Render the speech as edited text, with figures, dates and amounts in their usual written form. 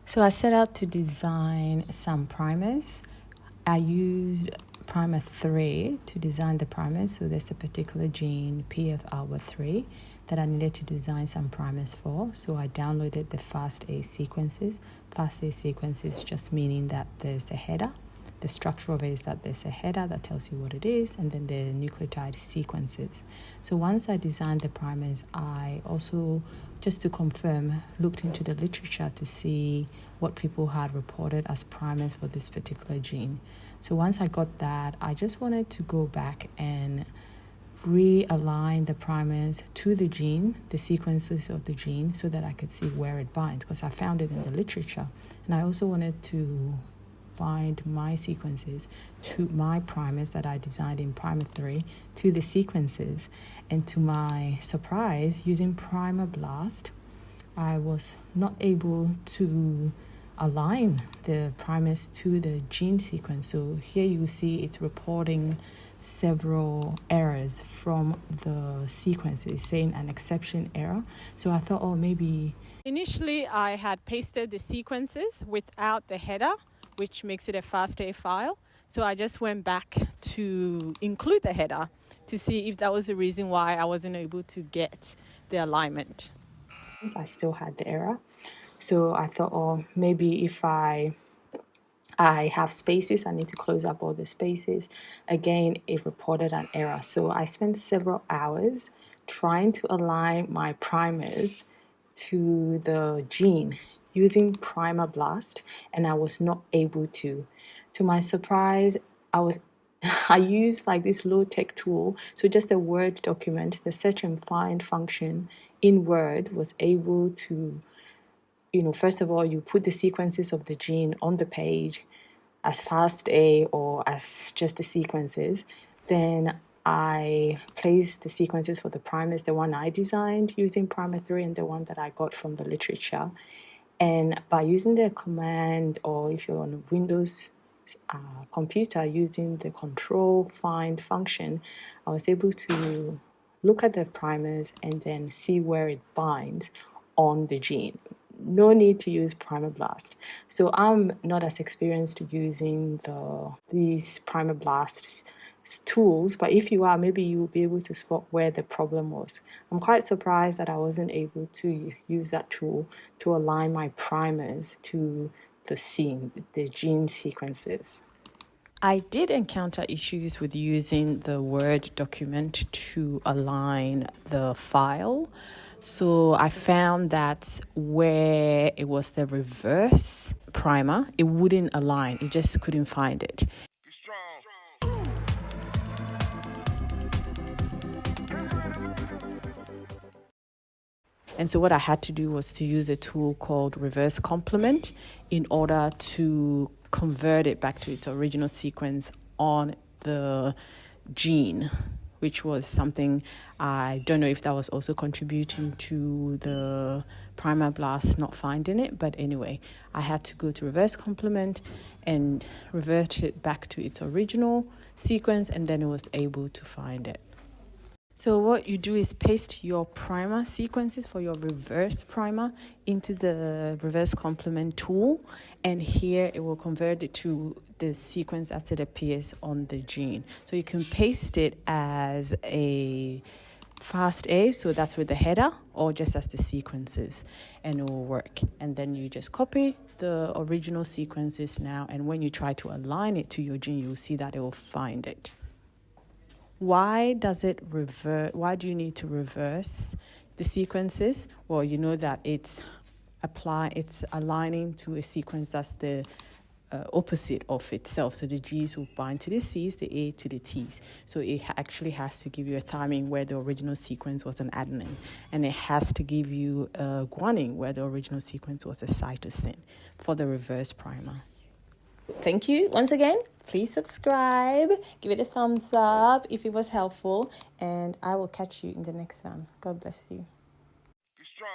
So I set out to design some primers. I used primer 3 to design the primers. So there's a particular gene, PFR3, that I needed to design some primers for. So I downloaded the FASTA sequences. FASTA sequences just meaning that there's a header. The structure of it is that there's a header that tells you what it is, and then the nucleotide sequences. So once I designed the primers, I also, just to confirm, looked into the literature to see what people had reported as primers for this particular gene. So once I got that, I just wanted to go back and realign the primers to the gene, the sequences of the gene, so that I could see where it binds, because I found it in the literature. And I also wanted to bind my sequences to my primers that I designed in primer 3 to the sequences. And to my surprise, using Primer Blast, I was not able to align the primers to the gene sequence. So here you see it's reporting several errors from the sequences, saying an exception error. So I thought, maybe... Initially, I had pasted the sequences without the header, which makes it a FASTA file. So I just went back to include the header to see if that was the reason why I wasn't able to get the alignment. I still had the error. So I thought, maybe if I have spaces, I need to close up all the spaces. Again, it reported an error. So I spent several hours trying to align my primers to the gene using Primer Blast, and I was not able to. To my surprise, I used like this low-tech tool. So just a Word document, the search and find function in Word was able to, first of all, you put the sequences of the gene on the page as FASTA or as just the sequences. Then I placed the sequences for the primers, the one I designed using Primer 3 and the one that I got from the literature. And by using the command, or if you're on a Windows computer, using the control find function, I was able to look at the primers and then see where it binds on the gene. No need to use Primer Blast. So I'm not as experienced using these Primer Blast tools, but if you are, maybe you will be able to spot where the problem was. I'm quite surprised that I wasn't able to use that tool to align my primers to the gene sequences. I did encounter issues with using the Word document to align the file. So I found that where it was the reverse primer, it wouldn't align. It just couldn't find it. And so what I had to do was to use a tool called reverse complement in order to convert it back to its original sequence on the gene, which was something I don't know if that was also contributing to the Primer Blast not finding it. But anyway, I had to go to reverse complement and revert it back to its original sequence, and then it was able to find it. So what you do is paste your primer sequences for your reverse primer into the reverse complement tool, and here it will convert it to the sequence as it appears on the gene. So you can paste it as a FASTA, so that's with the header, or just as the sequences, and it will work. And then you just copy the original sequences now, and when you try to align it to your gene, you'll see that it will find it. Why does it revert? Why do you need to reverse the sequences? Well, you know that it's aligning to a sequence that's the opposite of itself. So the G's will bind to the C's, the A to the T's. So it actually has to give you a thymine where the original sequence was an adenine, and it has to give you a guanine where the original sequence was a cytosine for the reverse primer. Thank you once again. Please subscribe, give it a thumbs up if it was helpful, and I will catch you in the next one. God bless you. Be strong.